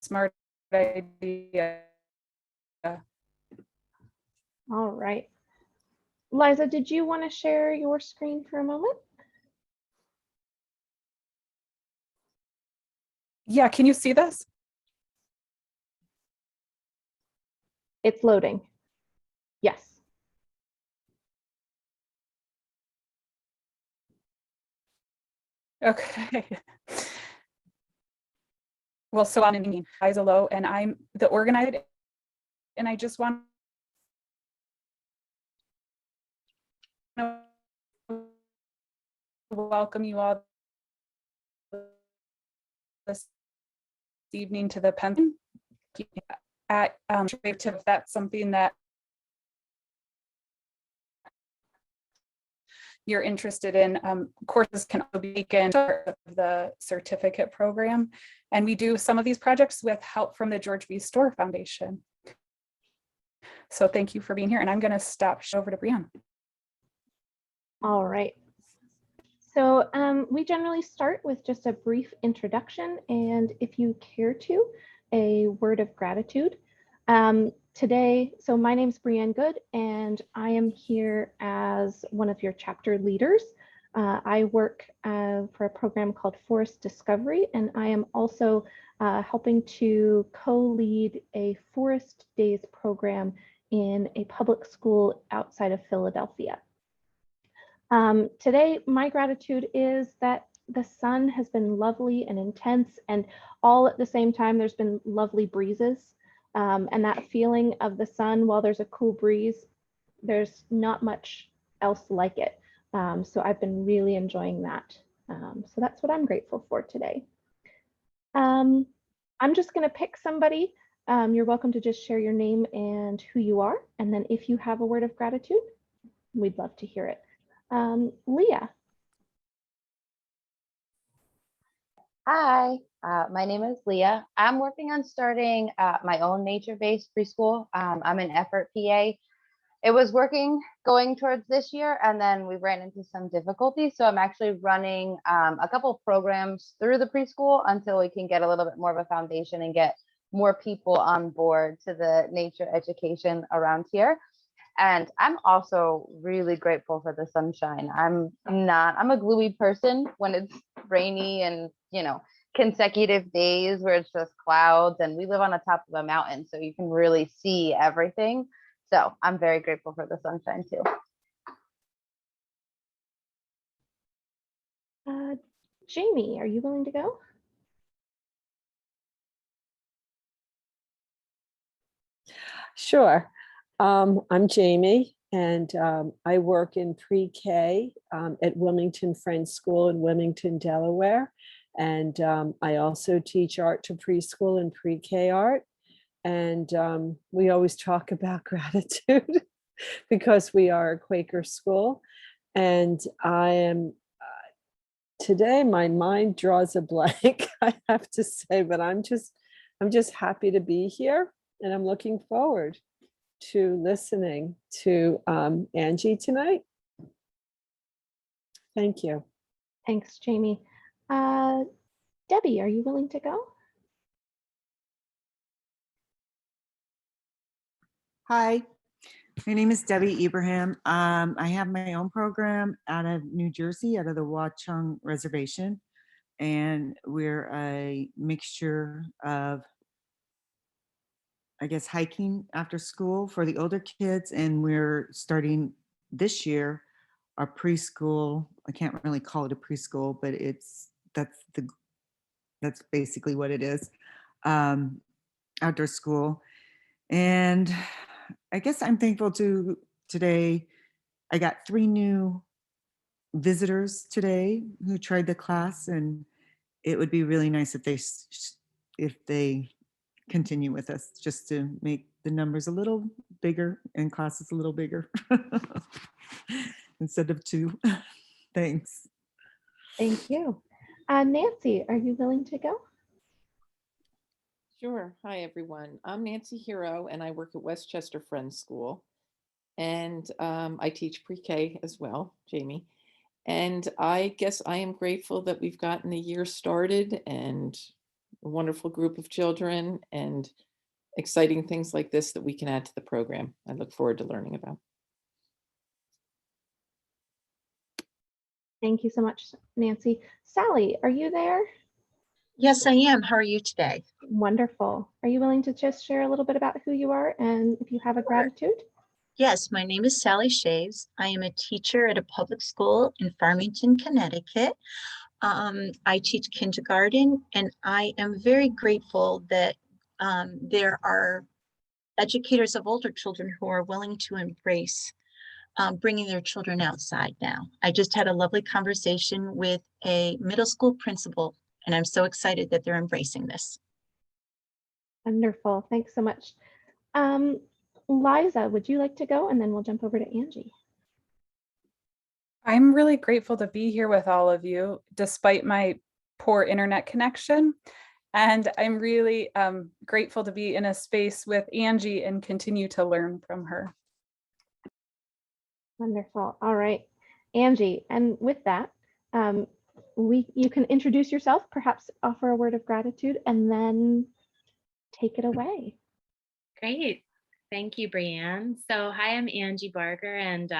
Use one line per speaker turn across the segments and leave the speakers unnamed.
smart idea.
All right. Liza, did you want to share your screen for a moment?
Yeah, can you see this?
It's loading. Yes.
Okay. Well, so I'm Liza Lowe, and I'm the organizer, and I just want to welcome you all this evening to the Penn at if that's something that you're interested in. Courses can also be taken part of the certificate program. And we do some of these projects with help from the George B. Storer Foundation. So thank you for being here. And I'm going to stop over to Brianne.
All right. So we generally start with just a brief introduction, and if you care to, a word of gratitude. Today, so my name's Brianne Good, and I am here as one of your chapter leaders. I work for a program called Forest Discovery, and I am also helping to co-lead a Forest Days program in a public school outside of Philadelphia. Today, my gratitude is that the sun has been lovely and intense, and all at the same time, there's been lovely breezes. And that feeling of the sun while there's a cool breeze, there's not much else like it. So I've been really enjoying that. So that's what I'm grateful for today. I'm just going to pick somebody. You're welcome to just share your name and who you are. And then if you have a word of gratitude, we'd love to hear it. Leah.
Hi, my name is Leah. I'm working on starting my own nature-based preschool. I'm an effort PA. It was going towards this year, and then we ran into some difficulties. So I'm actually running a couple of programs through the preschool until we can get a little bit more of a foundation and get more people on board to the nature education around here. And I'm also really grateful for the sunshine. I'm a gluey person when it's rainy and, consecutive days where it's just clouds, and we live on the top of a mountain, so you can really see everything. So I'm very grateful for the sunshine too.
Jamie, are you willing to go?
Sure. I'm Jamie, and I work in pre-K at Wilmington Friends School in Wilmington, Delaware. And I also teach art to preschool and pre-K art. And we always talk about gratitude because we are a Quaker school. And I am, today my mind draws a blank, I have to say, but I'm just happy to be here. And I'm looking forward to listening to Angie tonight. Thank you.
Thanks, Jamie. Debbie, are you willing to go?
Hi, my name is Debbie Abraham. I have my own program out of New Jersey, out of the Watchung Reservation. And we're a mixture of, I guess, hiking after school for the older kids. And we're starting this year our preschool. I can't really call it a preschool, but that's basically what it is. Outdoor school. And I guess I'm thankful to today. I got 3 new visitors today who tried the class, and it would be really nice if they continue with us, just to make the numbers a little bigger and classes a little bigger instead of 2. Thanks.
Thank you. Nancy, are you willing to go?
Sure. Hi, everyone. I'm Nancy Hero, and I work at Westchester Friends School. And I teach pre-K as well, Jamie. And I guess I am grateful that we've gotten the year started, and a wonderful group of children and exciting things like this that we can add to the program. I look forward to learning about.
Thank you so much, Nancy. Sally, are you there?
Yes, I am. How are you today?
Wonderful. Are you willing to just share a little bit about who you are and if you have a gratitude?
Yes, my name is Sally Shaves. I am a teacher at a public school in Farmington, Connecticut. I teach kindergarten, and I am very grateful that there are educators of older children who are willing to embrace bringing their children outside now. I just had a lovely conversation with a middle school principal, and I'm so excited that they're embracing this.
Wonderful. Thanks so much. Liza, would you like to go? And then we'll jump over to Angie.
I'm really grateful to be here with all of you, despite my poor internet connection. And I'm really grateful to be in a space with Angie and continue to learn from her.
Wonderful. All right, Angie. And with that, you can introduce yourself, perhaps offer a word of gratitude, and then take it away.
Great. Thank you, Brianne. So hi, I'm Angie Barger, and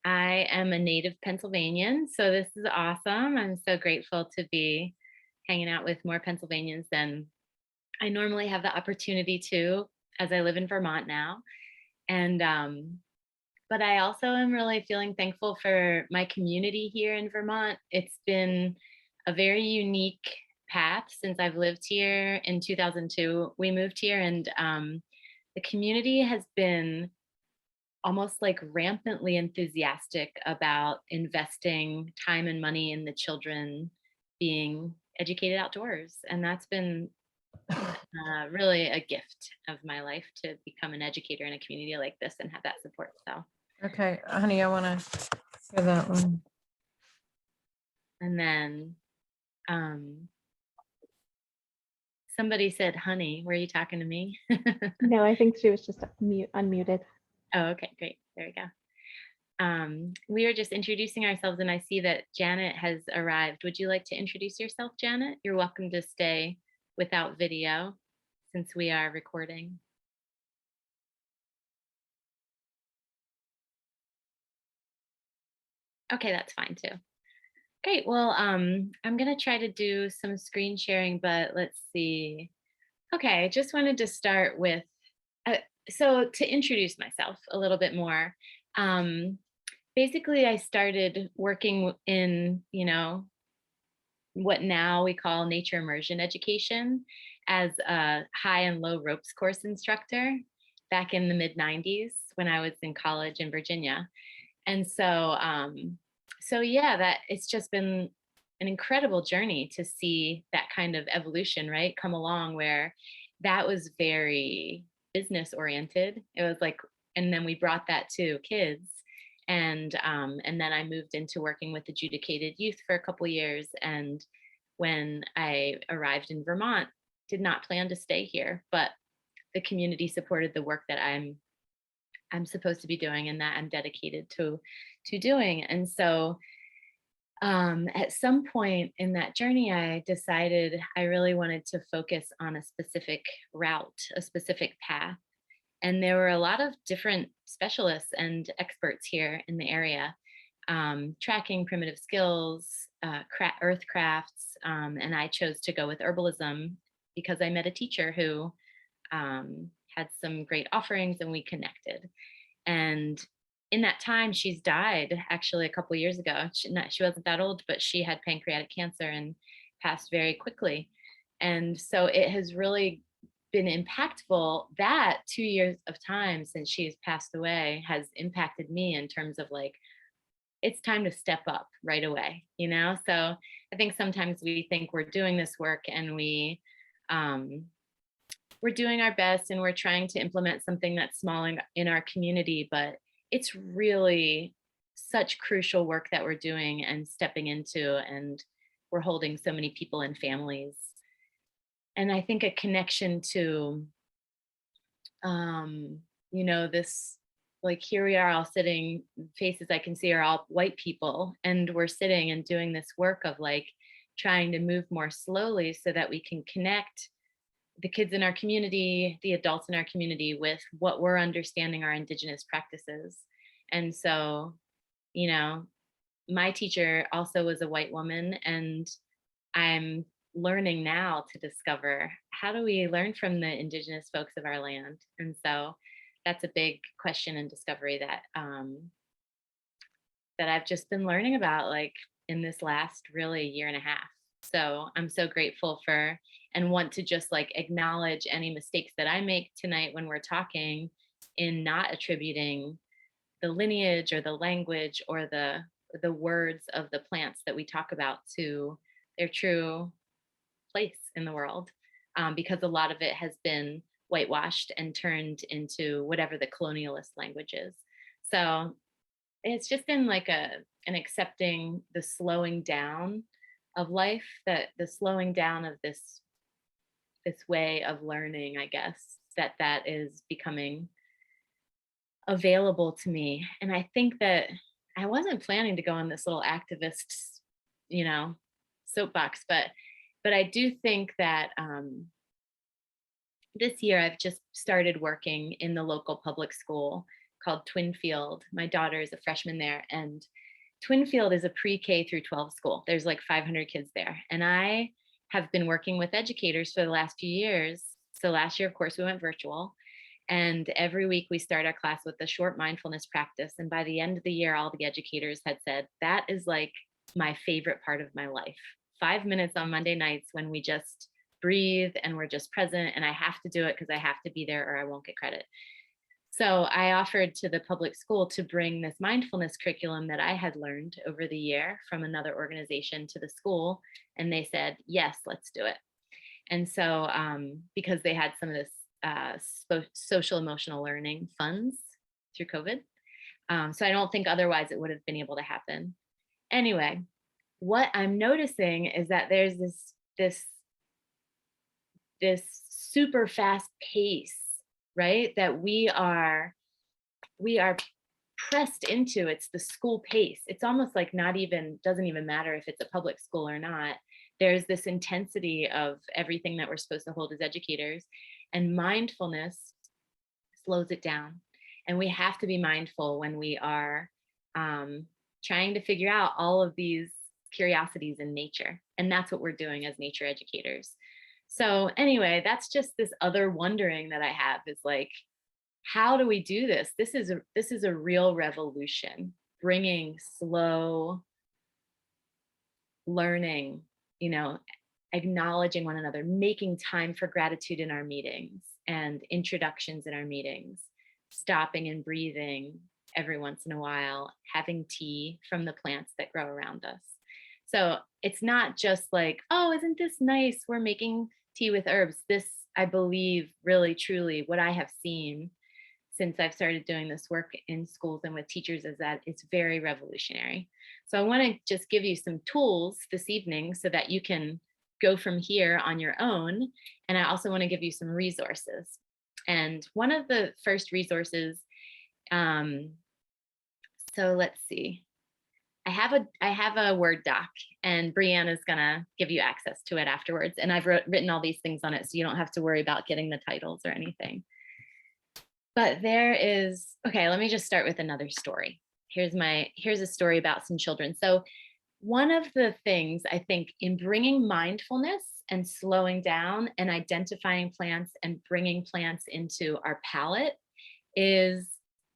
I am a native Pennsylvanian. So this is awesome. I'm so grateful to be hanging out with more Pennsylvanians than I normally have the opportunity to, as I live in Vermont now. And but I also am really feeling thankful for my community here in Vermont. It's been a very unique path since I've lived here. In 2002, we moved here, and the community has been almost like rampantly enthusiastic about investing time and money in the children being educated outdoors. And that's been really a gift of my life, to become an educator in a community like this and have that support. So,
Okay, honey, I want to hear that one.
and then somebody said, honey, were you talking to me?
No, I think she was just unmuted.
Oh, okay, great. There we go. We were just introducing ourselves, and I see that Janet has arrived. Would you like to introduce yourself, Janet? You're welcome to stay without video since we are recording. Okay, that's fine too. Great. Well, I'm going to try to do some screen sharing, but let's see. Okay, I just wanted to start with, so to introduce myself a little bit more. Basically, I started working in, what now we call nature immersion education as a high and low ropes course instructor back in the mid 90s when I was in college in Virginia. And so, yeah, that it's just been an incredible journey to see that kind of evolution, right, come along, where that was very business oriented. It was like, and then we brought that to kids. And then I moved into working with adjudicated youth for a couple of years. And when I arrived in Vermont, did not plan to stay here, but the community supported the work that I'm supposed to be doing and that I'm dedicated to doing. And so at some point in that journey, I decided I really wanted to focus on a specific route, a specific path. And there were a lot of different specialists and experts here in the area, tracking primitive skills, earth crafts, and I chose to go with herbalism because I met a teacher who had some great offerings and we connected. And in that time, she's died actually a couple of years ago. She wasn't that old, but she had pancreatic cancer and passed very quickly. And so it has really been impactful. That 2 years of time since she's passed away has impacted me in terms of like, it's time to step up right away, So I think sometimes we think we're doing this work and we're doing our best and we're trying to implement something that's small in our community, but it's really such crucial work that we're doing and stepping into, and we're holding so many people and families. And I think a connection to, this, like, here we are all sitting, faces I can see are all white people, and we're sitting and doing this work of like trying to move more slowly so that we can connect the kids in our community, the adults in our community, with what we're understanding our Indigenous practices. And so, you know, my teacher also was a white woman, and I'm learning now to discover, how do we learn from the Indigenous folks of our land? And so that's a big question and discovery that that I've just been learning about, like, in this last really year and a half. So I'm so grateful for, and want to just like acknowledge any mistakes that I make tonight when we're talking, in not attributing the lineage or the language or the words of the plants that we talk about to their true place in the world, because a lot of it has been whitewashed and turned into whatever the colonialist language is. So it's just been like an accepting the slowing down of life, that the slowing down of this way of learning, I guess, that is becoming available to me. And I think that I wasn't planning to go on this little activist, soapbox, but I do think that this year I've just started working in the local public school called Twinfield. My daughter is a freshman there, and Twinfield is a pre-K through 12 school. There's like 500 kids there. And I have been working with educators for the last few years. So last year, of course, we went virtual. And every week we start our class with a short mindfulness practice. And by the end of the year, all the educators had said, that is like my favorite part of my life. 5 minutes on Monday nights when we just breathe and we're just present. And I have to do it because I have to be there or I won't get credit. So I offered to the public school to bring this mindfulness curriculum that I had learned over the year from another organization to the school. And they said, yes, let's do it. And so because they had some of this social emotional learning funds through COVID. So I don't think otherwise it would have been able to happen. Anyway, what I'm noticing is that there's this super fast pace, right? That we are pressed into. It's the school pace. It's almost like doesn't even matter if it's a public school or not. There's this intensity of everything that we're supposed to hold as educators, and mindfulness slows it down. And we have to be mindful when we are trying to figure out all of these curiosities in nature. And that's what we're doing as nature educators. So anyway, that's just this other wondering that I have, is like, how do we do this? This is a real revolution, bringing slow learning, acknowledging one another, making time for gratitude in our meetings and introductions in our meetings, stopping and breathing every once in a while, having tea from the plants that grow around us. So it's not just like, oh, isn't this nice? We're making tea with herbs. This, I believe, really, truly, what I have seen since I've started doing this work in schools and with teachers, is that it's very revolutionary. So I want to just give you some tools this evening so that you can go from here on your own. And I also want to give you some resources. And one of the first resources, so let's see. I have a Word doc, and Brianna's gonna give you access to it afterwards. And I've written all these things on it, so you don't have to worry about getting the titles or anything. But there is, okay, let me just start with another story. Here's a story about some children. So one of the things I think in bringing mindfulness and slowing down and identifying plants and bringing plants into our palate is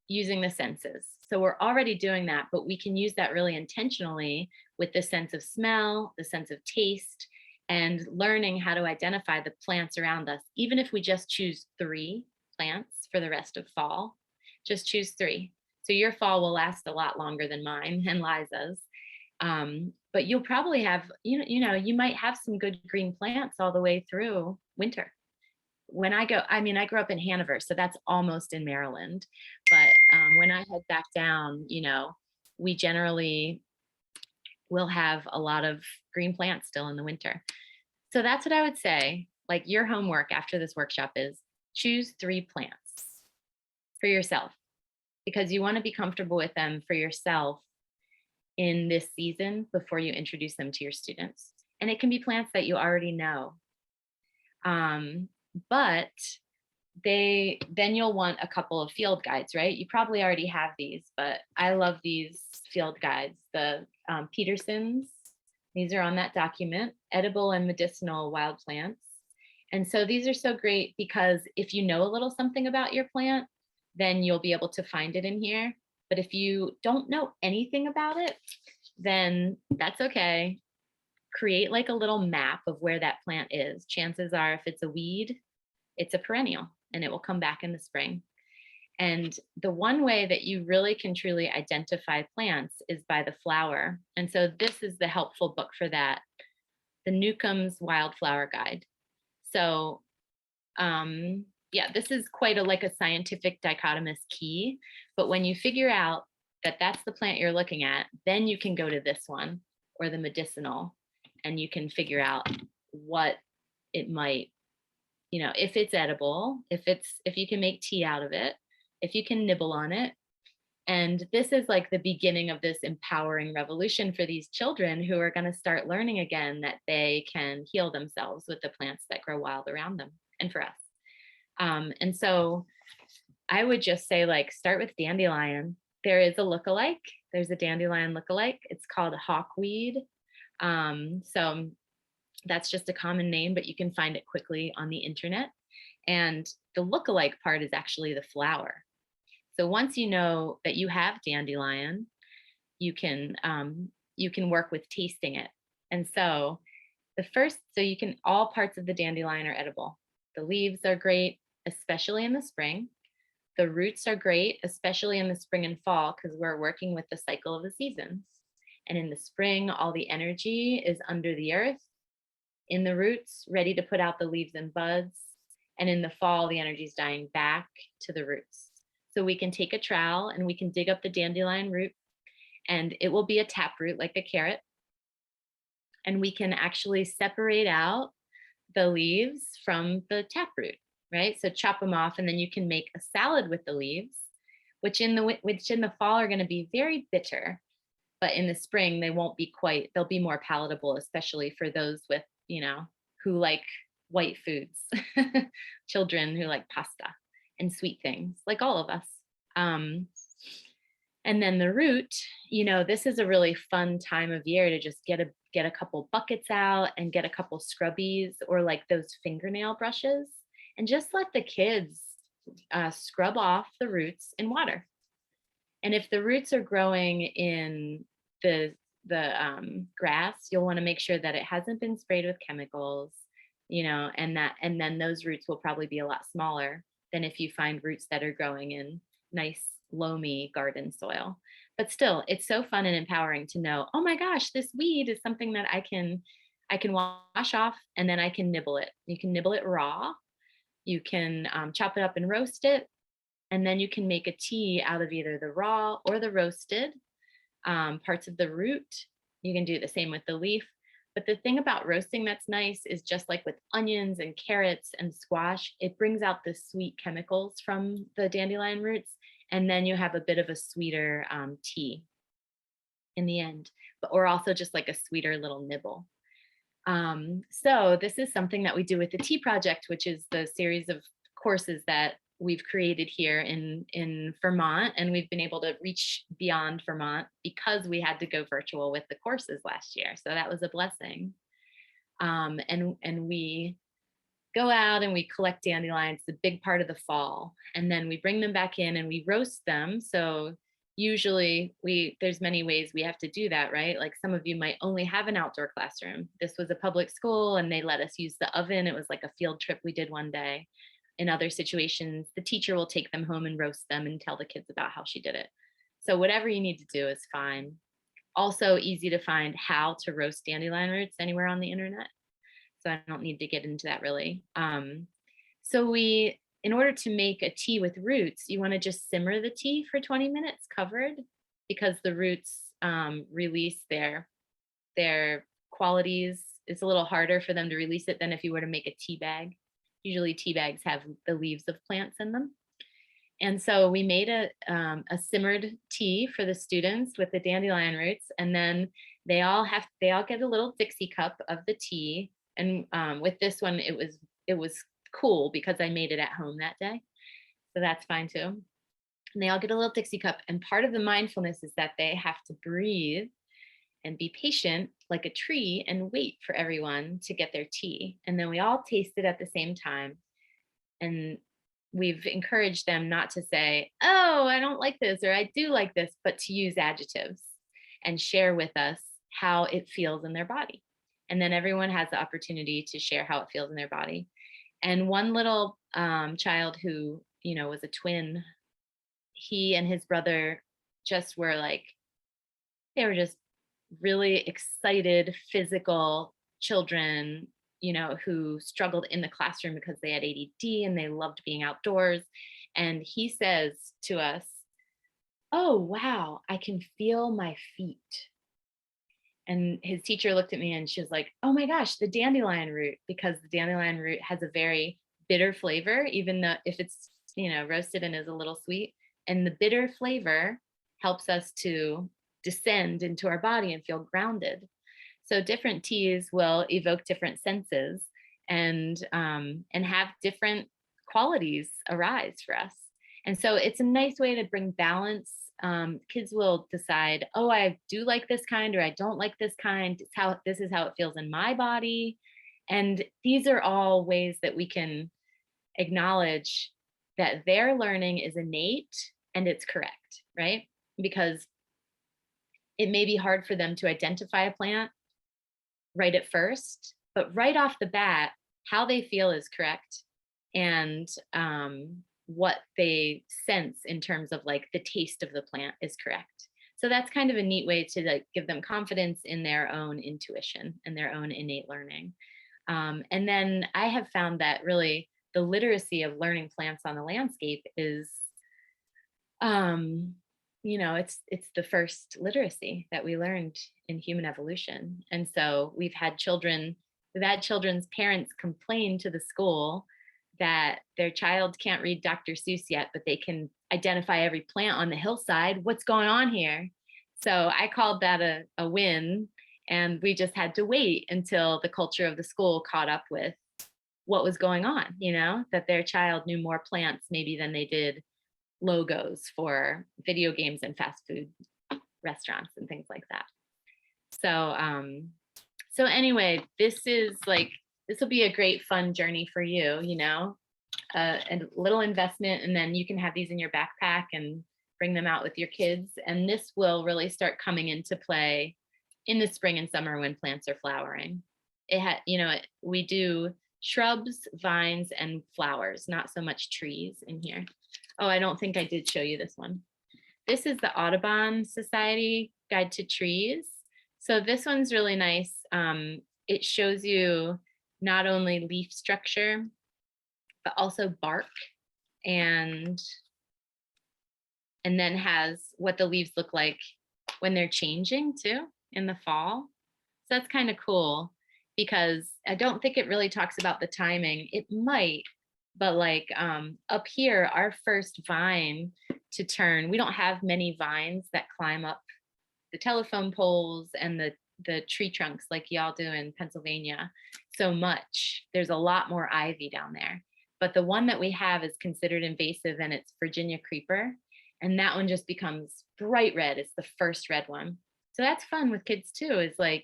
using the senses. So we're already doing that, but we can use that really intentionally with the sense of smell, the sense of taste, and learning how to identify the plants around us. Even if we just choose 3 plants for the rest of fall, just choose 3. So your fall will last a lot longer than mine and Liza's. But you'll probably have, you might have some good green plants all the way through winter. When I grew up in Hanover, so that's almost in Maryland. But when I head back down, we generally will have a lot of green plants still in the winter. So that's what I would say. Like, your homework after this workshop is choose 3 plants for yourself, because you want to be comfortable with them for yourself in this season before you introduce them to your students. And it can be plants that you already know. But then you'll want a couple of field guides, right? You probably already have these, but I love these field guides, the Petersons. These are on that document, edible and medicinal wild plants. And so these are so great because if you know a little something about your plant, then you'll be able to find it in here. But if you don't know anything about it, then that's okay. Create like a little map of where that plant is. Chances are if it's a weed, it's a perennial and it will come back in the spring. And the one way that you really can truly identify plants is by the flower. And so this is the helpful book for that, the Newcomb's Wildflower Guide. So yeah, this is quite like a scientific dichotomous key, but when you figure out that that's the plant you're looking at, then you can go to this one or the medicinal, and you can figure out what it might, if it's edible, if you can make tea out of it, if you can nibble on it. And this is like the beginning of this empowering revolution for these children who are going to start learning again that they can heal themselves with the plants that grow wild around them, and for us. And so I would just say, like, start with dandelion. There is a lookalike. There's a dandelion lookalike. It's called hawkweed. So that's just a common name, but you can find it quickly on the internet. And the lookalike part is actually the flower. So once you know that you have dandelion, you can work with tasting it. And so all parts of the dandelion are edible. The leaves are great, especially in the spring. The roots are great, especially in the spring and fall, because we're working with the cycle of the seasons. And in the spring, all the energy is under the earth, in the roots, ready to put out the leaves and buds. And in the fall, the energy is dying back to the roots. So we can take a trowel and we can dig up the dandelion root, and it will be a taproot like a carrot. And we can actually separate out the leaves from the taproot, right? So chop them off, and then you can make a salad with the leaves, which in the fall are going to be very bitter, but in the spring they won't be quite. They'll be more palatable, especially for those with, who like white foods, children who like pasta and sweet things, like all of us. And then the root, this is a really fun time of year to just get a couple buckets out and get a couple scrubbies or like those fingernail brushes, and just let the kids scrub off the roots in water. And if the roots are growing in the grass, you'll want to make sure that it hasn't been sprayed with chemicals, and then those roots will probably be a lot smaller than if you find roots that are growing in nice loamy garden soil. But still, it's so fun and empowering to know, oh my gosh, this weed is something that I can wash off, and then I can nibble it. You can nibble it raw. You can chop it up and roast it, and then you can make a tea out of either the raw or the roasted parts of the root. You can do the same with the leaf. But the thing about roasting that's nice is, just like with onions and carrots and squash, it brings out the sweet chemicals from the dandelion roots. And then you have a bit of a sweeter tea in the end, or also just like a sweeter little nibble. So this is something that we do with the Tea Project, which is the series of courses that we've created here in Vermont. And we've been able to reach beyond Vermont because we had to go virtual with the courses last year. So that was a blessing. And we go out and we collect dandelions, the big part of the fall, and then we bring them back in and we roast them. So usually there's many ways we have to do that, right? Like some of you might only have an outdoor classroom. This was a public school and they let us use the oven. It was like a field trip we did one day. In other situations, the teacher will take them home and roast them and tell the kids about how she did it. So whatever you need to do is fine. Also easy to find how to roast dandelion roots anywhere on the internet. So I don't need to get into that really. So in order to make a tea with roots, you want to just simmer the tea for 20 minutes covered, because the roots release their qualities. It's a little harder for them to release it than if you were to make a tea bag. Usually tea bags have the leaves of plants in them. And so we made a simmered tea for the students with the dandelion roots. And then They all get a little Dixie cup of the tea. And with this one, it was cool because I made it at home that day. So that's fine too. And they all get a little Dixie cup. And part of the mindfulness is that they have to breathe and be patient like a tree and wait for everyone to get their tea. And then we all taste it at the same time. And we've encouraged them not to say, oh, I don't like this, or I do like this, but to use adjectives and share with us how it feels in their body. And then everyone has the opportunity to share how it feels in their body. And one little child who, was a twin, he and his brother just were like, they were just really excited, physical children, who struggled in the classroom because they had ADD and they loved being outdoors. And he says to us, oh, wow, I can feel my feet. And his teacher looked at me and she was like, oh my gosh, the dandelion root, because the dandelion root has a very bitter flavor, even though if it's, roasted and is a little sweet. And the bitter flavor helps us to descend into our body and feel grounded. So different teas will evoke different senses and have different qualities arise for us. And so it's a nice way to bring balance. Kids will decide, oh, I do like this kind, or I don't like this kind. This is how it feels in my body. And these are all ways that we can acknowledge that their learning is innate and it's correct, right? Because it may be hard for them to identify a plant right at first, but right off the bat, how they feel is correct. And what they sense in terms of like the taste of the plant is correct. So that's kind of a neat way to like give them confidence in their own intuition and their own innate learning. And then I have found that really the literacy of learning plants on the landscape is, it's the first literacy that we learned in human evolution. And so we've had children's parents complain to the school that their child can't read Dr. Seuss yet, but they can identify every plant on the hillside. What's going on here? So I called that a win. And we just had to wait until the culture of the school caught up with what was going on, that their child knew more plants maybe than they did logos for video games and fast food restaurants and things like that. So anyway, this will be a great fun journey for you, a little investment, and then you can have these in your backpack and bring them out with your kids. And this will really start coming into play in the spring and summer when plants are flowering. We do shrubs, vines, and flowers, not so much trees in here. Oh, I don't think I did show you this one. This is the Audubon Society Guide to Trees. So this one's really nice. It shows you not only leaf structure, but also bark, and then has what the leaves look like when they're changing too in the fall. So that's kind of cool, because I don't think it really talks about the timing. It might, but like up here, our first vine to turn, we don't have many vines that climb up the telephone poles and the tree trunks like y'all do in Pennsylvania so much. There's a lot more ivy down there. But the one that we have is considered invasive, and it's Virginia creeper. And that one just becomes bright red. It's the first red one. So that's fun with kids too, is like,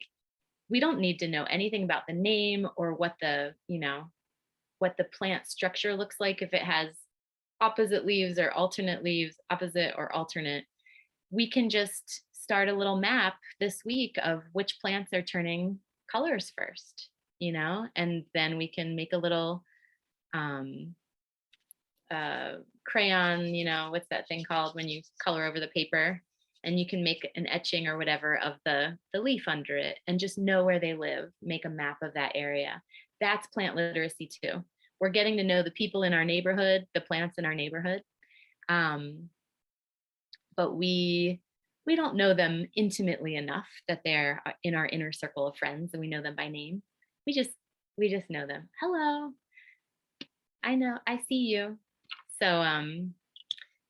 we don't need to know anything about the name or what the plant structure looks like. If it has opposite leaves or alternate leaves, opposite or alternate, we can just start a little map this week of which plants are turning colors first, and then we can make a little crayon, what's that thing called when you color over the paper, and you can make an etching or whatever of the leaf under it and just know where they live, make a map of that area. That's plant literacy too. We're getting to know the people in our neighborhood, the plants in our neighborhood. But we don't know them intimately enough that they're in our inner circle of friends and we know them by name. We just know them. Hello, I know, I see you. So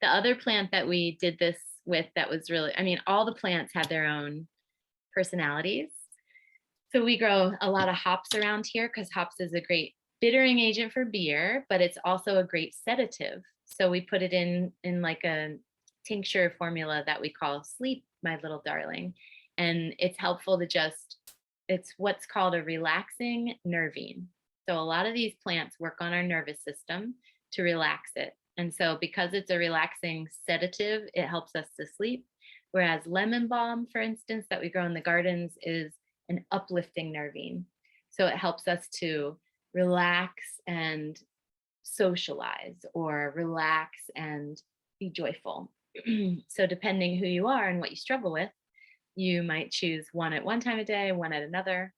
the other plant that we did this with that was really, all the plants have their own personalities. So we grow a lot of hops around here because hops is a great bittering agent for beer, but it's also a great sedative. So we put it in like a tincture formula that we call Sleep, My Little Darling. And it's helpful to just, it's what's called a relaxing nervine. So a lot of these plants work on our nervous system to relax it. And so because it's a relaxing sedative, it helps us to sleep. Whereas lemon balm, for instance, that we grow in the gardens is an uplifting nervine. So it helps us to relax and socialize, or relax and be joyful. So depending who you are and what you struggle with, you might choose one at one time of day, one at another.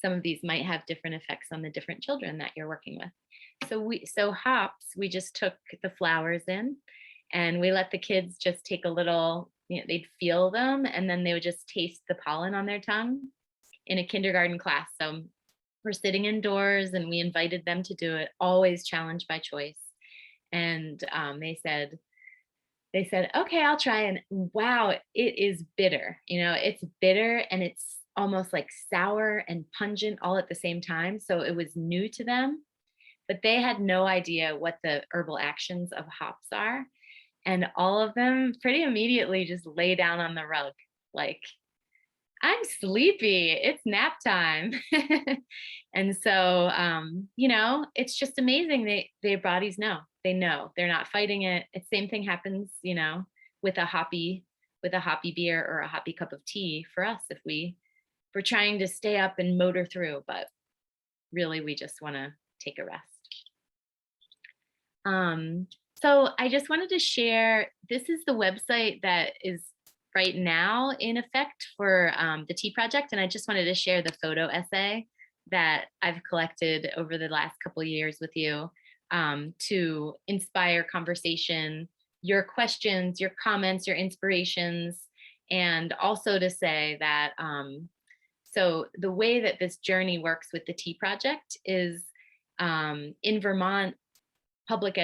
Some of these might have different effects on the different children that you're working with. So hops, we just took the flowers in and we let the kids just take a little, they'd feel them and then they would just taste the pollen on their tongue in a kindergarten class. So we're sitting indoors and we invited them to do it, always challenged by choice. And they said, okay, I'll try. And wow, it is bitter. It's bitter and it's almost like sour and pungent all at the same time. So it was new to them, but they had no idea what the herbal actions of hops are. And all of them pretty immediately just lay down on the rug, like, I'm sleepy, it's nap time. And so, it's just amazing. Their bodies know, they're not fighting it. It's same thing happens, with a hoppy beer or a hoppy cup of tea for us, if we're trying to stay up and motor through, but really we just want to take a rest. So I just wanted to share, this is the website that is right now in effect for the Tea Project. And I just wanted to share the photo essay that I've collected over the last couple of years with you to inspire conversation, your questions, your comments, your inspirations, and also to say that, so the way that this journey works with the Tea Project is in Vermont, public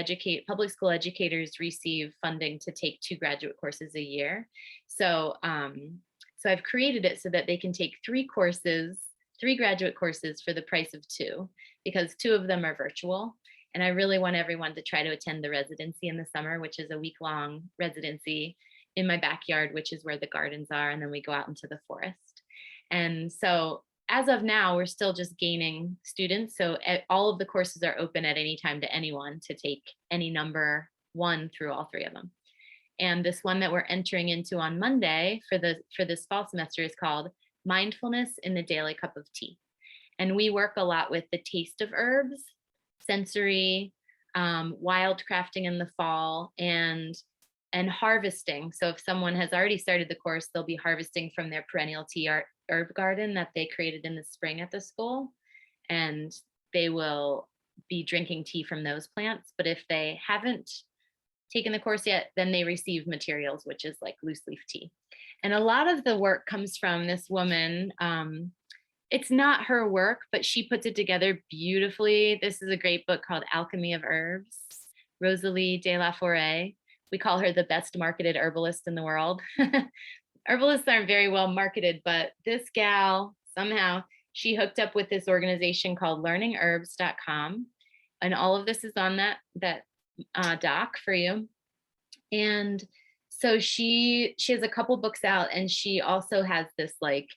school educators receive funding to take 2 graduate courses a year. So I've created it so that they can take 3 graduate courses for the price of 2, because 2 of them are virtual. And I really want everyone to try to attend the residency in the summer, which is a week-long residency in my backyard, which is where the gardens are. And then we go out into the forest. And so as of now, we're still just gaining students. So all of the courses are open at any time to anyone to take any number 1 through all 3 of them. And this one that we're entering into on Monday for this fall semester is called Mindfulness in the Daily Cup of Tea. And we work a lot with the taste of herbs, sensory, wild crafting in the fall, and harvesting. So if someone has already started the course, they'll be harvesting from their perennial tea herb garden that they created in the spring at the school, and they will be drinking tea from those plants. But if they haven't taken the course yet, then they receive materials, which is like loose leaf tea. And a lot of the work comes from this woman. It's not her work, but she puts it together beautifully. This is a great book called Alchemy of Herbs, Rosalie de la Forêt. We call her the best marketed herbalist in the world. Herbalists aren't very well marketed, but this gal, somehow, she hooked up with this organization called learningherbs.com. And all of this is on that doc for you. And so she has a couple books out, and she also has this like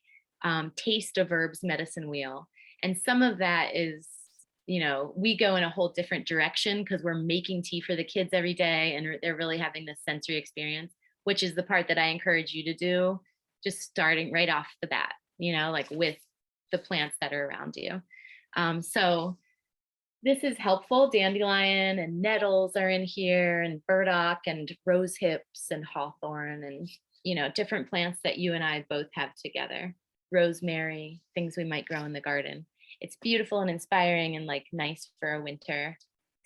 taste of herbs medicine wheel. And some of that is, we go in a whole different direction because we're making tea for the kids every day and they're really having this sensory experience, which is the part that I encourage you to do, just starting right off the bat, like with the plants that are around you. So this is helpful. Dandelion and nettles are in here, and burdock and rose hips and hawthorn, and different plants that you and I both have together. Rosemary, things we might grow in the garden. It's beautiful and inspiring and like nice for a winter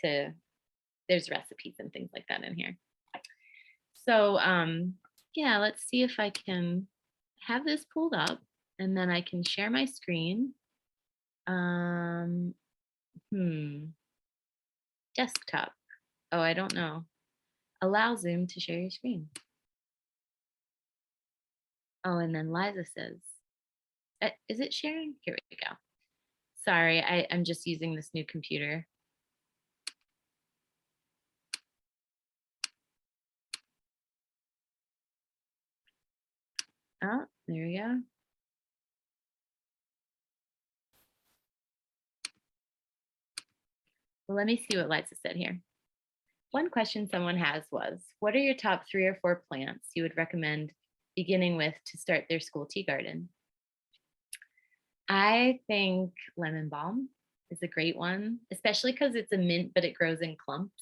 there's recipes and things like that in here. So yeah, let's see if I can have this pulled up and then I can share my screen. Desktop. Oh, I don't know. Allow Zoom to share your screen. Oh, and then Liza says, Is it sharing? Here we go. Sorry, I'm just using this new computer. Oh, there we go. Well, let me see what Liza said here. One question someone has was, what are your top 3 or 4 plants you would recommend beginning with to start their school tea garden? I think lemon balm is a great one, especially because it's a mint, but it grows in clumps.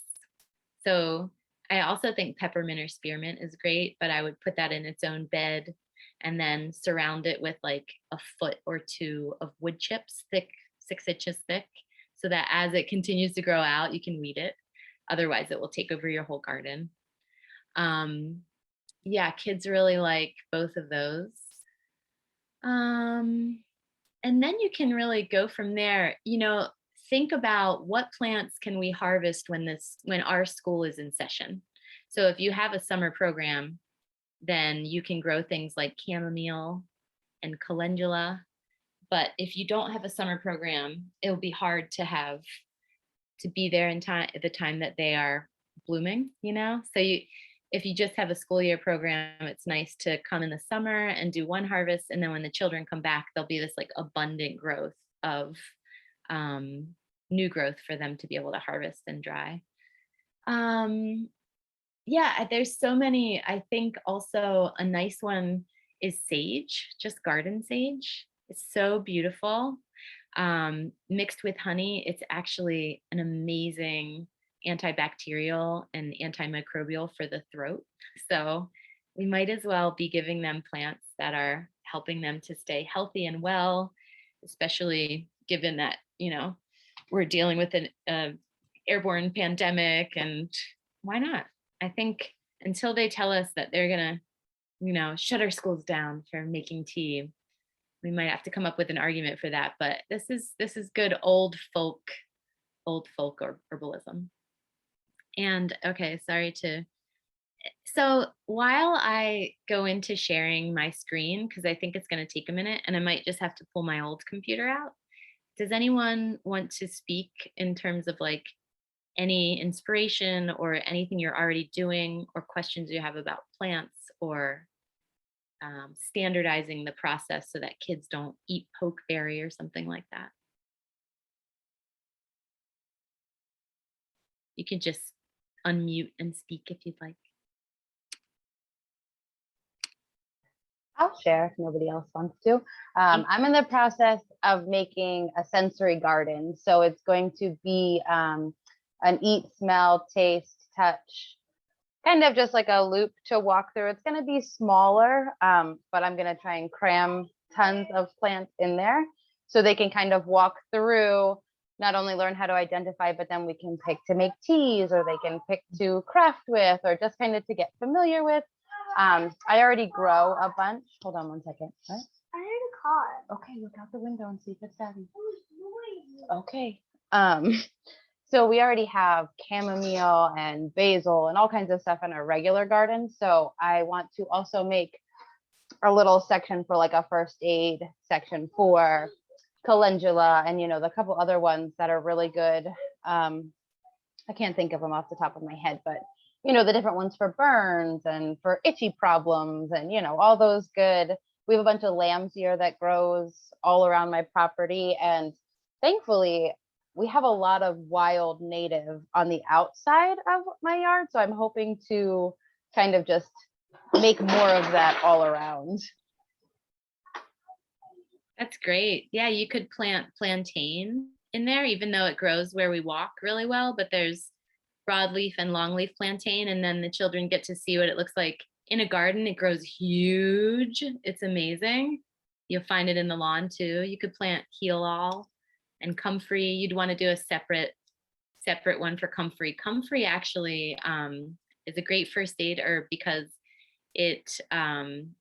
So I also think peppermint or spearmint is great, but I would put that in its own bed and then surround it with like a foot or 2 of wood chips, thick, 6 inches thick, so that as it continues to grow out, you can weed it. Otherwise, it will take over your whole garden. Yeah, kids really like both of those. And then you can really go from there. You know, think about what plants can we harvest when our school is in session. So if you have a summer program, then you can grow things like chamomile and calendula. But if you don't have a summer program, it'll be hard to be there in time at the time that they are blooming, you know? So if you just have a school year program, it's nice to come in the summer and do one harvest. And then when the children come back, there'll be this like abundant growth of new growth for them to be able to harvest and dry. Yeah, there's so many. I think also a nice one is sage, just garden sage. It's so beautiful. Mixed with honey, it's actually an amazing antibacterial and antimicrobial for the throat. So we might as well be giving them plants that are helping them to stay healthy and well, especially given that, you know, we're dealing with an airborne pandemic, and why not? I think until they tell us that they're gonna, you know, shut our schools down for making tea, we might have to come up with an argument for that. But this is good old folk or herbalism. And okay, so while I go into sharing my screen, because I think it's going to take a minute and I might just have to pull my old computer out. Does anyone want to speak in terms of like any inspiration or anything you're already doing or questions you have about plants or standardizing the process so that kids don't eat pokeberry or something like that? You can just unmute and speak if you'd like.
I'll share if nobody else wants to. I'm in the process of making a sensory garden. So it's going to be an eat, smell, taste, touch, kind of just like a loop to walk through. It's going to be smaller, but I'm going to try and cram tons of plants in there so they can kind of walk through, not only learn how to identify, but then we can pick to make teas, or they can pick to craft with, or just kind of to get familiar with. I already grow a bunch. Hold on one second. What?
I heard a car.
Okay, look out the window and see if it's Daddy. Okay. So we already have chamomile and basil and all kinds of stuff in our regular garden. So I want to also make a little section for like a first aid section for calendula and, you know, the couple other ones that are really good. I can't think of them off the top of my head, but you know, the different ones for burns and for itchy problems and, you know, all those good. We have a bunch of lambs here that grows all around my property. And thankfully, we have a lot of wild native on the outside of my yard. So I'm hoping to kind of just make more of that all around.
That's great. Yeah, you could plant plantain in there, even though it grows where we walk really well, but there's broadleaf and longleaf plantain, and then the children get to see what it looks like in a garden. It grows huge. It's amazing. You'll find it in the lawn too. You could plant heel-all and comfrey. You'd want to do a separate one for comfrey. Comfrey actually is a great first aid herb because it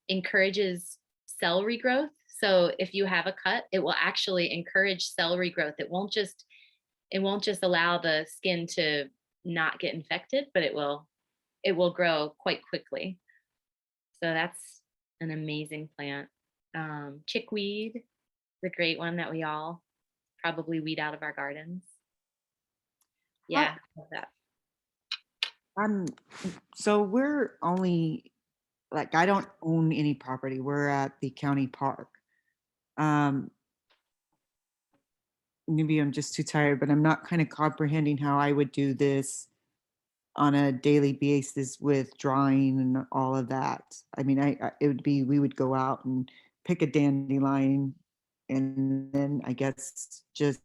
encourages cell regrowth. So if you have a cut, it will actually encourage cell regrowth. It won't just allow the skin to not get infected, but it will grow quite quickly. So that's an amazing plant. Chickweed is a great one that we all probably weed out of our gardens. Yeah, love that.
So we're only, like, I don't own any property. We're at the county park. Maybe I'm just too tired, but I'm not kind of comprehending how I would do this on a daily basis with drawing and all of that. I mean, it would be, we would go out and pick a dandelion and then I guess just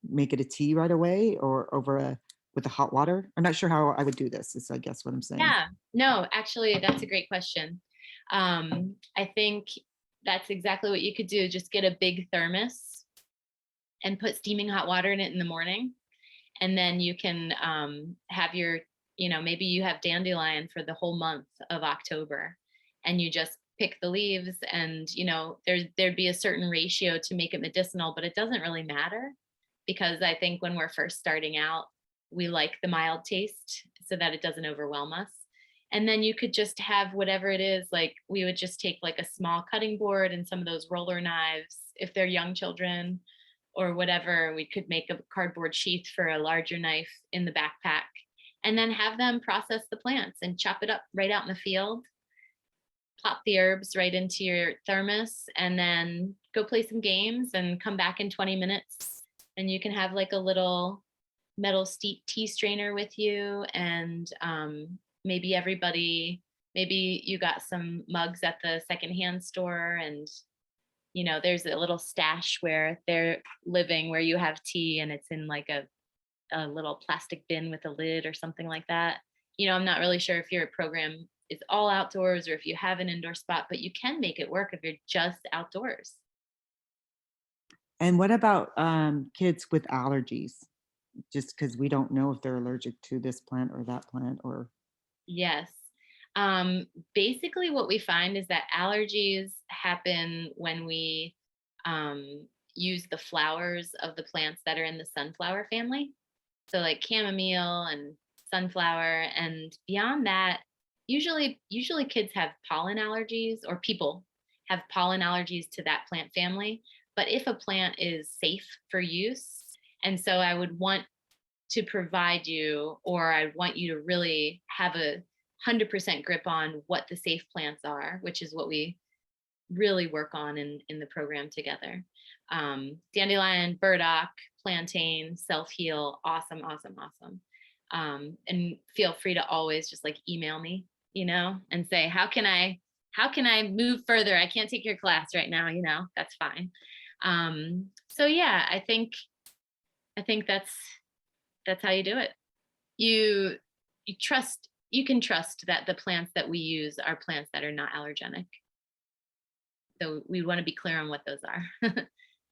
make it a tea right away or with the hot water. I'm not sure how I would do this, is I guess what I'm saying.
Yeah, no, actually, that's a great question. I think that's exactly what you could do. Just get a big thermos and put steaming hot water in it in the morning. And then you can have your, maybe you have dandelion for the whole month of October and you just pick the leaves and, there'd be a certain ratio to make it medicinal, but it doesn't really matter because I think when we're first starting out, we like the mild taste so that it doesn't overwhelm us. And then you could just have whatever it is, like we would just take like a small cutting board and some of those roller knives if they're young children or whatever. We could make a cardboard sheath for a larger knife in the backpack and then have them process the plants and chop it up right out in the field, plop the herbs right into your thermos and then go play some games and come back in 20 minutes. And you can have like a little metal tea strainer with you and maybe you got some mugs at the secondhand store and there's a little stash where they're living where you have tea and it's in like a little plastic bin with a lid or something like that. I'm not really sure if your program is all outdoors or if you have an indoor spot, but you can make it work if you're just outdoors.
And what about kids with allergies? Just because we don't know if they're allergic to this plant or that plant or.
Yes. Basically what we find is that allergies happen when we use the flowers of the plants that are in the sunflower family. So like chamomile and sunflower, and beyond that, usually kids have pollen allergies or people have pollen allergies to that plant family. But if a plant is safe for use, and so I would want to provide you, or I want you to really have a 100% grip on what the safe plants are, which is what we really work on in the program together. Dandelion, burdock, plantain, self-heal, awesome. And feel free to always just like email me, and say, how can I move further? I can't take your class right now, that's fine. So yeah, I think that's how you do it. You can trust that the plants that we use are plants that are not allergenic. So we want to be clear on what those are.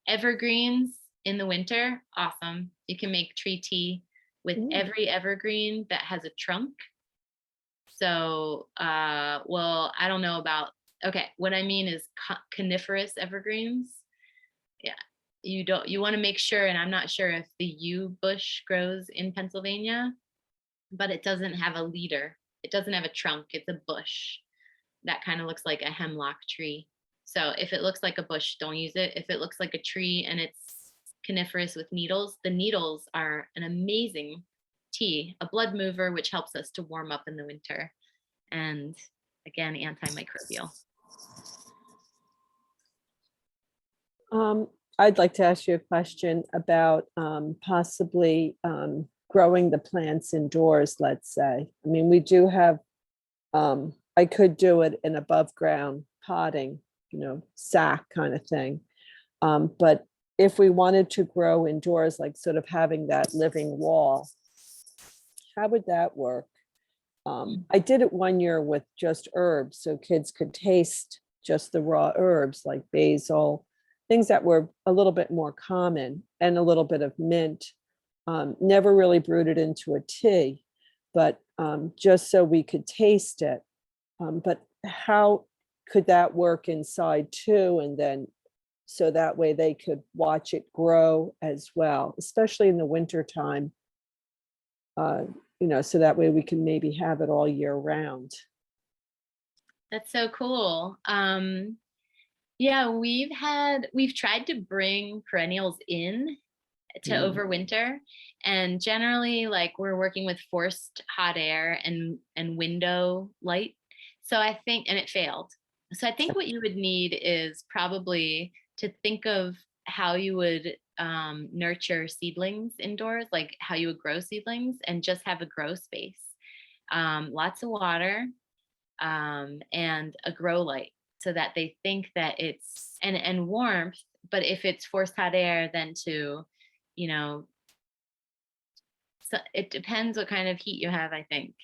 Evergreens in the winter, awesome. You can make tree tea with every evergreen that has a trunk. So, well, I don't know about, okay, what I mean is coniferous evergreens. Yeah, you want to make sure, and I'm not sure if the yew bush grows in Pennsylvania, but it doesn't have a leader. It doesn't have a trunk. It's a bush that kind of looks like a hemlock tree. So if it looks like a bush, don't use it. If it looks like a tree and it's coniferous with needles, the needles are an amazing tea, a blood mover, which helps us to warm up in the winter. And again, antimicrobial.
I'd like to ask you a question about possibly growing the plants indoors, let's say. I mean, we do have, I could do it in above ground potting, sack kind of thing. But if we wanted to grow indoors, like sort of having that living wall, how would that work? I did it one year with just herbs, so kids could taste just the raw herbs like basil, things that were a little bit more common, and a little bit of mint. Never really brewed it into a tea, but just so we could taste it. But how could that work inside too? And then so that way they could watch it grow as well, especially in the winter time. So that way we can maybe have it all year round.
That's so cool. Yeah, we've tried to bring perennials in to overwinter, and generally like we're working with forced hot air and window light. So I think, and it failed. So I think what you would need is probably to think of how you would nurture seedlings indoors, like how you would grow seedlings, and just have a grow space. Lots of water, and a grow light, so that they think that it's and warmth. But if it's forced hot air, then to, you know, so it depends what kind of heat you have, I think.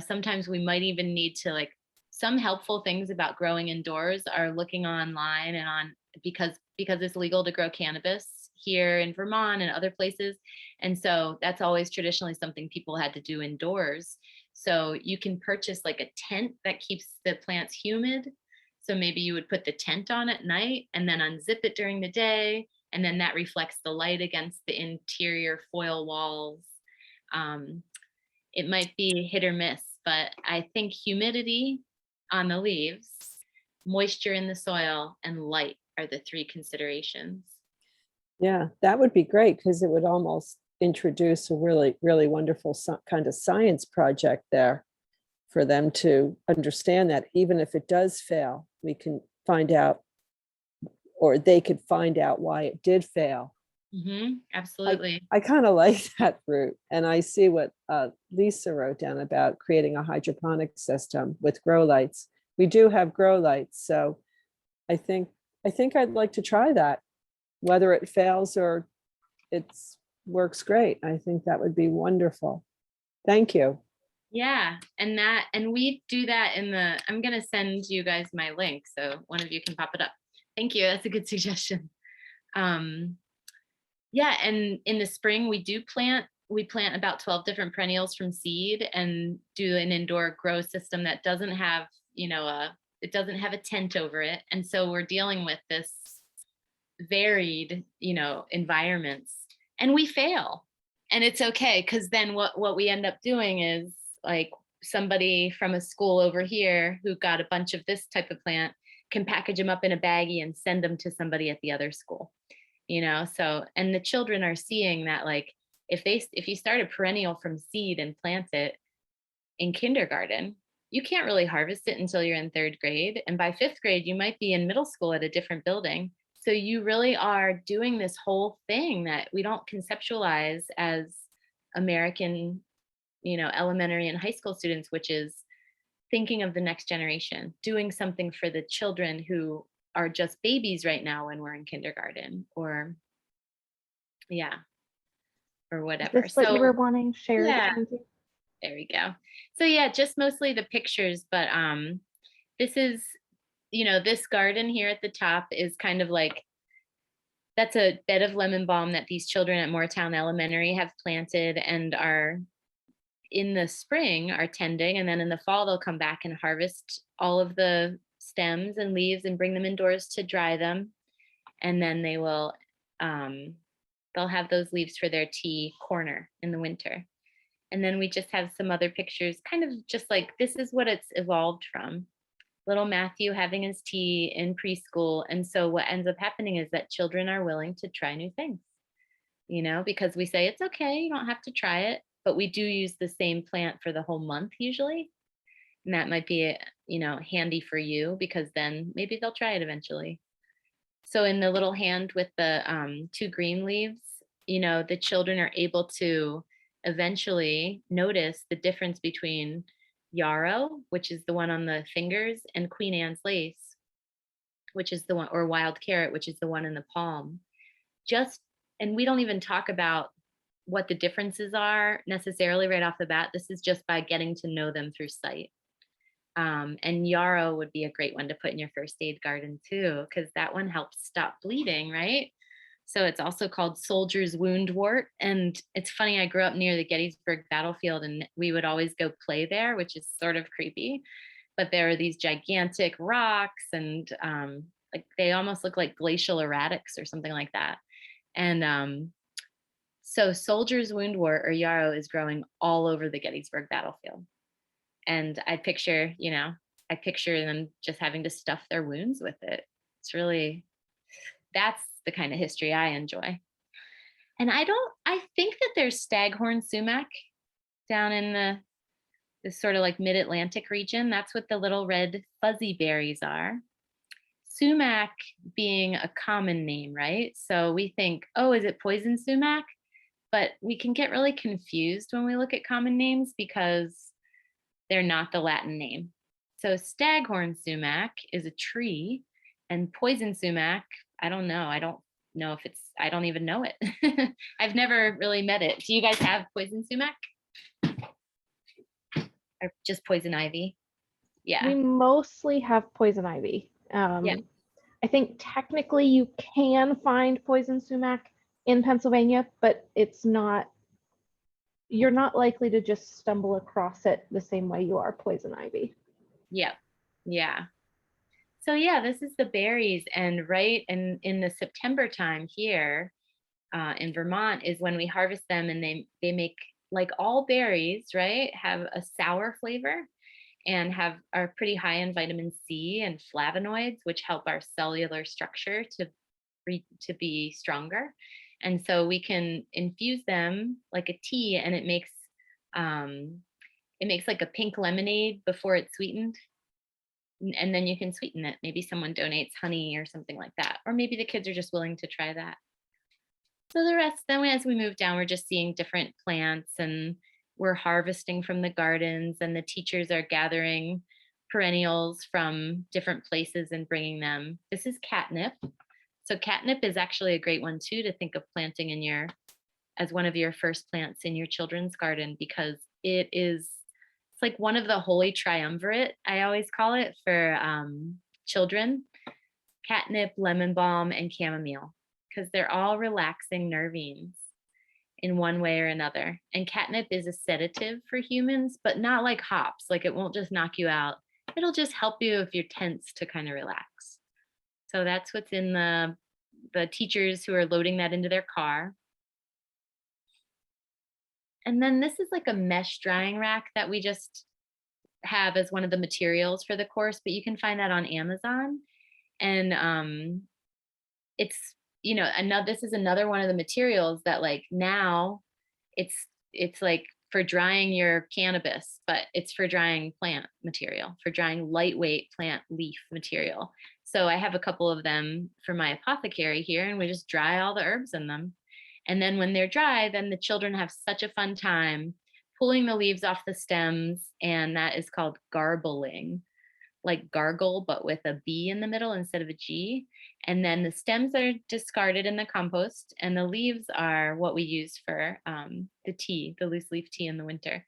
Sometimes we might even need to, like, some helpful things about growing indoors are looking online and on, because it's legal to grow cannabis here in Vermont and other places. And so that's always traditionally something people had to do indoors. So you can purchase like a tent that keeps the plants humid. So maybe you would put the tent on at night and then unzip it during the day. And then that reflects the light against the interior foil walls. It might be hit or miss, but I think humidity on the leaves, moisture in the soil, and light are the three considerations.
Yeah, that would be great, because it would almost introduce a really, really wonderful kind of science project there for them to understand that even if it does fail, we can find out, or they could find out why it did fail.
Absolutely.
I kind of like that route. And I see what Lisa wrote down about creating a hydroponic system with grow lights. We do have grow lights. So I think I'd like to try that, whether it fails or it works great. I think that would be wonderful. Thank you.
Yeah, and we do that I'm gonna send you guys my link so one of you can pop it up. Thank you. That's a good suggestion. Yeah, and in the spring we plant about 12 different perennials from seed and do an indoor grow system that doesn't have, it doesn't have a tent over it. And so we're dealing with this varied, environments, and we fail. And it's okay, because then what we end up doing is, like, somebody from a school over here who got a bunch of this type of plant can package them up in a baggie and send them to somebody at the other school. So, and the children are seeing that, like, if you start a perennial from seed and plant it in kindergarten, you can't really harvest it until you're in 3rd grade. And by 5th grade, you might be in middle school at a different building. So you really are doing this whole thing that we don't conceptualize as American, elementary and high school students, which is thinking of the next generation, doing something for the children who are just babies right now when we're in kindergarten, or whatever.
Is this what you were wanting shared,
yeah,
Angie?
there we go. So yeah, just mostly the pictures, but this is, this garden here at the top is kind of like, that's a bed of lemon balm that these children at Moortown Elementary have planted and are in the spring are tending, and then in the fall they'll come back and harvest all of the stems and leaves and bring them indoors to dry them, and then they will they'll have those leaves for their tea corner in the winter. And then we just have some other pictures, kind of just like, this is what it's evolved from. Little Matthew having his tea in preschool. And so what ends up happening is that children are willing to try new things, because we say it's okay, you don't have to try it, but we do use the same plant for the whole month usually. And that might be, handy for you, because then maybe they'll try it eventually. So in the little hand with the 2 green leaves, the children are able to eventually notice the difference between yarrow, which is the one on the fingers, and Queen Anne's lace, which is the one, or wild carrot, which is the one in the palm. And we don't even talk about what the differences are necessarily right off the bat. This is just by getting to know them through sight. And yarrow would be a great one to put in your first aid garden too, because that one helps stop bleeding, right? So it's also called soldier's woundwort. And it's funny, I grew up near the Gettysburg battlefield and we would always go play there, which is sort of creepy. But there are these gigantic rocks and like they almost look like glacial erratics or something like that. And so soldier's woundwort, or yarrow, is growing all over the Gettysburg battlefield. And I picture them just having to stuff their wounds with it It's really, that's the kind of history I enjoy. And I think that there's staghorn sumac down in this sort of like mid-Atlantic region. That's what the little red fuzzy berries are. Sumac being a common name, right? So we think, oh, is it poison sumac? But we can get really confused when we look at common names because they're not the Latin name. So staghorn sumac is a tree, and poison sumac, I don't know. I don't know if it's, I don't even know it. I've never really met it. Do you guys have poison sumac? Or just poison ivy? Yeah.
We mostly have poison ivy. I think technically you can find poison sumac in Pennsylvania, but it's not, you're not likely to just stumble across it the same way you are poison ivy.
Yep. Yeah. So yeah, this is the berries, and right in the September time here in Vermont is when we harvest them, and they make, like all berries, right, have a sour flavor and are pretty high in vitamin C and flavonoids, which help our cellular structure to be stronger. And so we can infuse them like a tea, and it makes like a pink lemonade before it's sweetened. And then you can sweeten it. Maybe someone donates honey or something like that. Or maybe the kids are just willing to try that. So the rest, then as we move down, we're just seeing different plants, and we're harvesting from the gardens, and the teachers are gathering perennials from different places and bringing them. This is catnip. So catnip is actually a great one too to think of planting as one of your first plants in your children's garden, because it's like one of the holy triumvirate, I always call it, for children: catnip, lemon balm, and chamomile, because they're all relaxing nervines in one way or another. And catnip is a sedative for humans, but not like hops. Like, it won't just knock you out. It'll just help you if you're tense to kind of relax. So that's what's in the teachers who are loading that into their car. And then this is like a mesh drying rack that we just have as one of the materials for the course, but you can find that on Amazon. And it's, this is another one of the materials that, like, now it's like for drying your cannabis, but it's for drying plant material, for drying lightweight plant leaf material. So I have a couple of them for my apothecary here, and we just dry all the herbs in them. And then when they're dry, then the children have such a fun time pulling the leaves off the stems, and that is called garbling, like gargle, but with a B in the middle instead of a G. And then the stems are discarded in the compost, and the leaves are what we use for the tea, the loose leaf tea in the winter.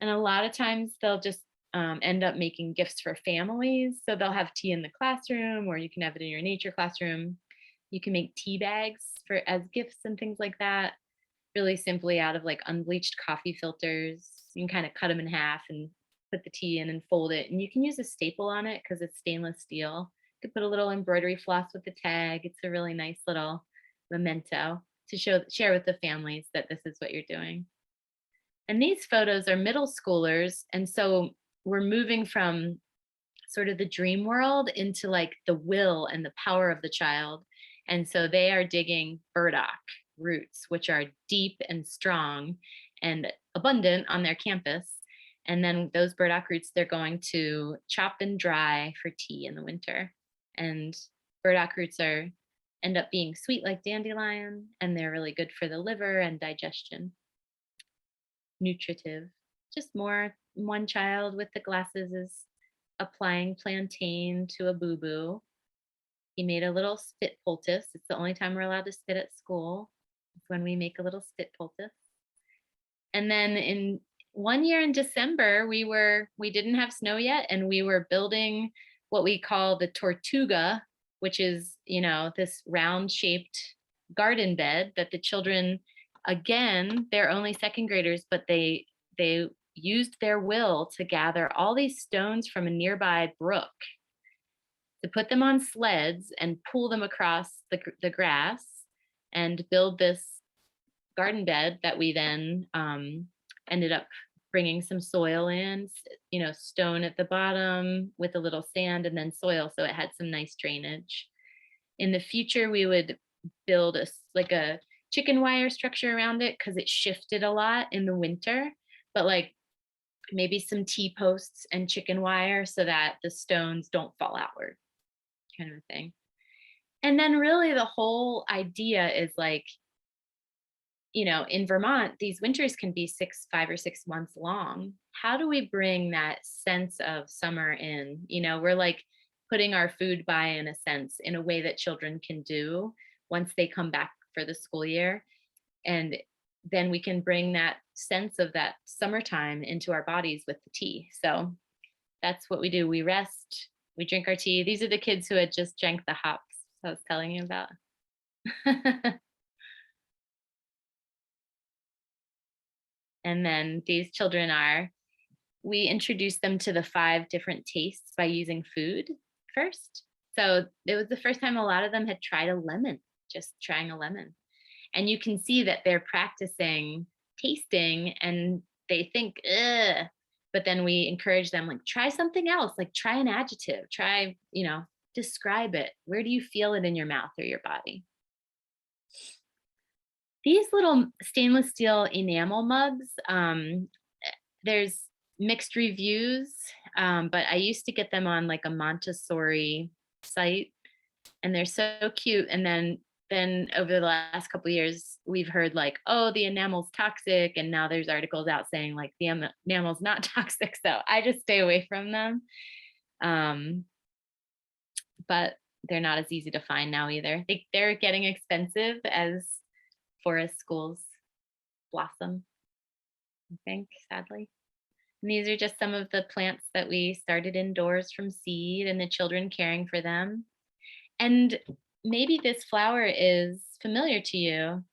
And a lot of times they'll just end up making gifts for families. So they'll have tea in the classroom, or you can have it in your nature classroom. You can make tea bags as gifts and things like that, really simply out of like unbleached coffee filters. You can kind of cut them in half and put the tea in and fold it. And you can use a staple on it because it's stainless steel. You could put a little embroidery floss with the tag. It's a really nice little memento to share with the families that this is what you're doing. And these photos are middle schoolers. And so we're moving from sort of the dream world into like the will and the power of the child. And so they are digging burdock roots, which are deep and strong and abundant on their campus. And then those burdock roots, they're going to chop and dry for tea in the winter. And burdock roots end up being sweet like dandelion, and they're really good for the liver and digestion. Nutritive. Just more, one child with the glasses is applying plantain to a boo-boo. He made a little spit poultice. It's the only time we're allowed to spit at school. It's when we make a little spit poultice. And then in one year in December, we didn't have snow yet, and we were building what we call the tortuga, which is, this round shaped garden bed that the children, again, they're only second graders, but they used their will to gather all these stones from a nearby brook, to put them on sleds and pull them across the grass and build this garden bed that we then ended up bringing some soil in, stone at the bottom with a little sand, and then soil, so it had some nice drainage. In the future, we would build like a chicken wire structure around it because it shifted a lot in the winter, but like maybe some T-posts and chicken wire so that the stones don't fall outward, kind of a thing. And then really the whole idea is like, in Vermont, these winters can be 5 or 6 months long. How do we bring that sense of summer in? We're like putting our food by, in a sense, in a way that children can do once they come back for the school year. And then we can bring that sense of that summertime into our bodies with the tea. So that's what we do. We rest, we drink our tea. These are the kids who had just drank the hops I was telling you about. And then these children we introduce them to the 5 different tastes by using food first. So it was the first time a lot of them had tried a lemon, just trying a lemon. And you can see that they're practicing tasting and they think, ugh. But then we encourage them, like, try something else, like try an adjective, try, describe it. Where do you feel it in your mouth or your body? These little stainless steel enamel mugs, there's mixed reviews, but I used to get them on like a Montessori site, and they're so cute. And then over the last couple of years, we've heard like, oh, the enamel's toxic, and now there's articles out saying like the enamel's not toxic. So I just stay away from them. But they're not as easy to find now either. They're getting expensive as forest schools blossom, I think, sadly. And these are just some of the plants that we started indoors from seed and the children caring for them. And maybe this flower is familiar to you.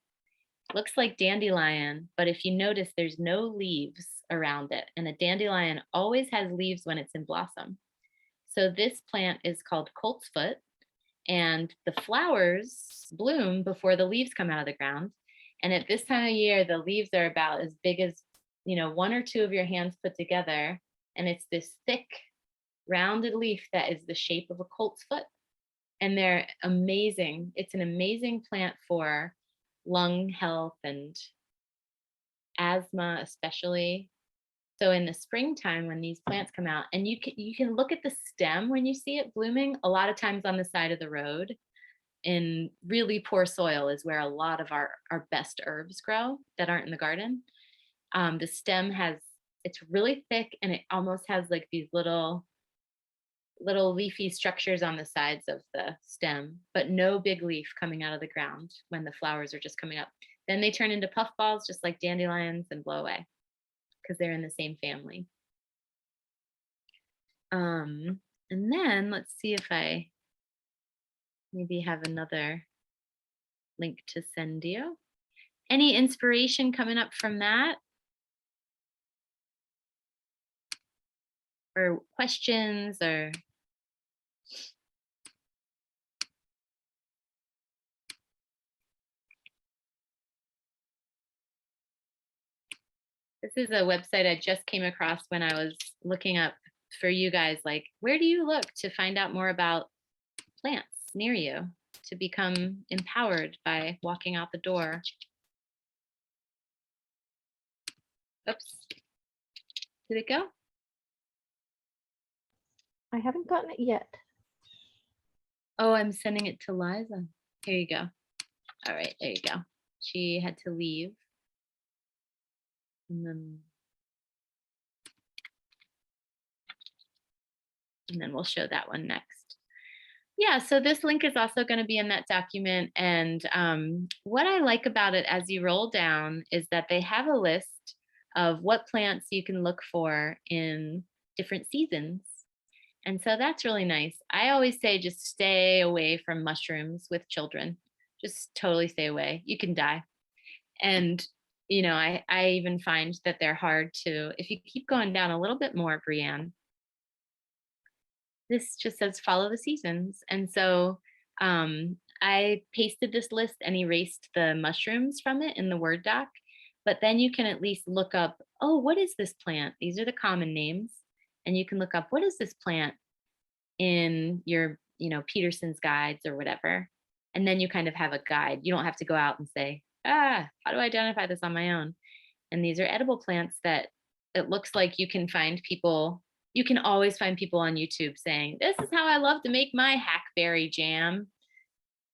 Looks like dandelion, but if you notice, there's no leaves around it. And a dandelion always has leaves when it's in blossom. So this plant is called coltsfoot, and the flowers bloom before the leaves come out of the ground. And at this time of year, the leaves are about as big as, 1 or 2 of your hands put together. And it's this thick, rounded leaf that is the shape of a colt's foot. And they're amazing. It's an amazing plant for lung health and asthma, especially. So in the springtime, when these plants come out, and you can look at the stem when you see it blooming, a lot of times on the side of the road in really poor soil is where a lot of our best herbs grow that aren't in the garden. The stem it's really thick, and it almost has like these little leafy structures on the sides of the stem, but no big leaf coming out of the ground when the flowers are just coming up. Then they turn into puffballs, just like dandelions, and blow away, because they're in the same family. And then let's see if I maybe have another link to send you. Any inspiration coming up from that? Or questions, or this is a website I just came across when I was looking up for you guys, like, where do you look to find out more about plants near you to become empowered by walking out the door? Oops. Did it go?
I haven't gotten it yet.
Oh, I'm sending it to Liza. Here you go. All right, there you go. She had to leave. And then we'll show that one next. Yeah, so this link is also going to be in that document. And what I like about it as you roll down is that they have a list of what plants you can look for in different seasons. And so that's really nice. I always say just stay away from mushrooms with children. Just totally stay away. You can die. And, I even find that they're hard to, if you keep going down a little bit more, Brianne, this just says follow the seasons. And so I pasted this list and erased the mushrooms from it in the Word doc. But then you can at least look up, oh, what is this plant? These are the common names. And you can look up, what is this plant in your, Peterson's guides or whatever. And then you kind of have a guide. You don't have to go out and say, how do I identify this on my own? And these are edible plants that it looks like you can find people. You can always find people on YouTube saying, this is how I love to make my hackberry jam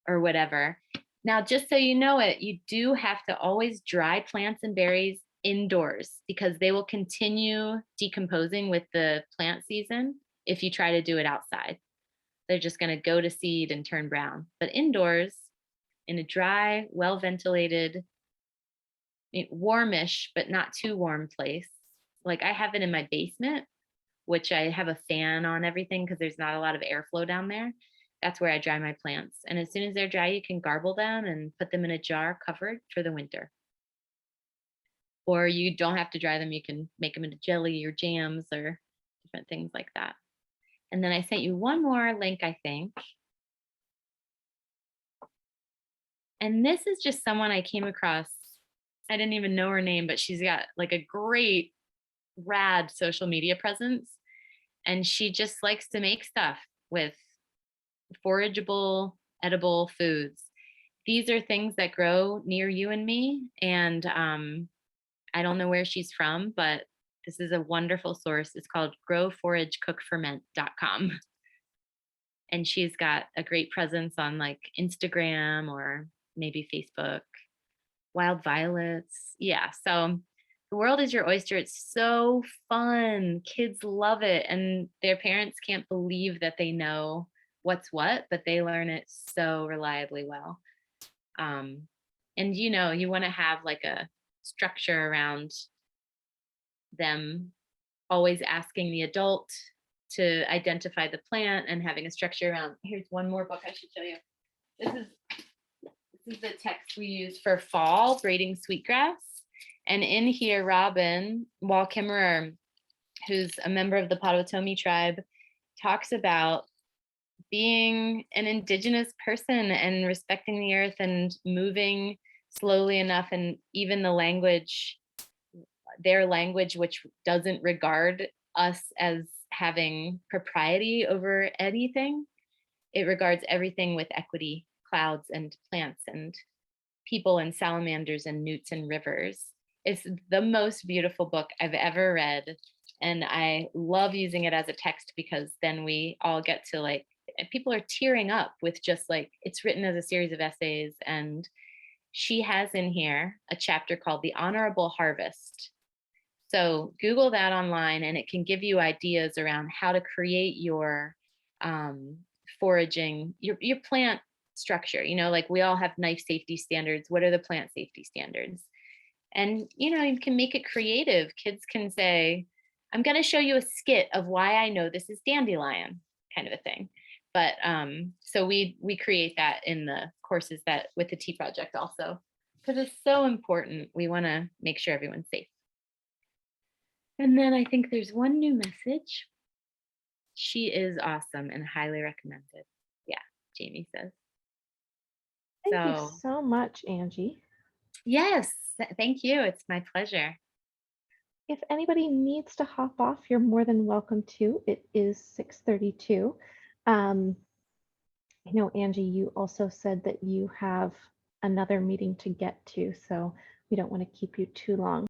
or whatever. Now, just so you know it, you do have to always dry plants and berries indoors because they will continue decomposing with the plant season if you try to do it outside. They're just going to go to seed and turn brown. But indoors, in a dry, well-ventilated, warmish, but not too warm place. Like I have it in my basement, which I have a fan on everything because there's not a lot of airflow down there. That's where I dry my plants. And as soon as they're dry, you can garble them and put them in a jar covered for the winter. Or you don't have to dry them. You can make them into jelly or jams or different things like that. And then I sent you one more link, I think. And this is just someone I came across. I didn't even know her name, but she's got like a great, rad social media presence. And she just likes to make stuff with forageable, edible foods. These are things that grow near you and me. And I don't know where she's from, but this is a wonderful source. It's called growforagecookferment.com. And she's got a great presence on like Instagram or maybe Facebook. Wild violets. Yeah. So the world is your oyster. It's so fun. Kids love it. And their parents can't believe that they know what's what, but they learn it so reliably well. And you know, you want to have like a structure around them always asking the adult to identify the plant and having a structure around. Here's one more book I should show you. This is the text we use for fall, braiding sweetgrass. And in here, Robin Wall-Kimmerer, who's a member of the Potawatomi tribe, talks about being an indigenous person and respecting the earth and moving slowly enough, and even the language, their language, which doesn't regard us as having propriety over anything. It regards everything with equity, clouds and plants and people and salamanders and newts and rivers. It's the most beautiful book I've ever read. And I love using it as a text because then we all get to like, people are tearing up with just like, it's written as a series of essays. And she has in here a chapter called The Honorable Harvest. So Google that online and it can give you ideas around how to create your foraging, your plant structure. You know, like we all have knife safety standards. What are the plant safety standards? And, you know, you can make it creative. Kids can say, I'm going to show you a skit of why I know this is dandelion, kind of a thing. But so we create that in the courses that with the Tea Project also, because it's so important. We want to make sure everyone's safe. And then I think there's one new message. She is awesome and highly recommended. Yeah, Jamie says.
Thank you so much, Angie.
Yes, thank you. It's my pleasure.
If anybody needs to hop off, you're more than welcome to. It is 6:32. I know, Angie, you also said that you have another meeting to get to, so we don't want to keep you too long.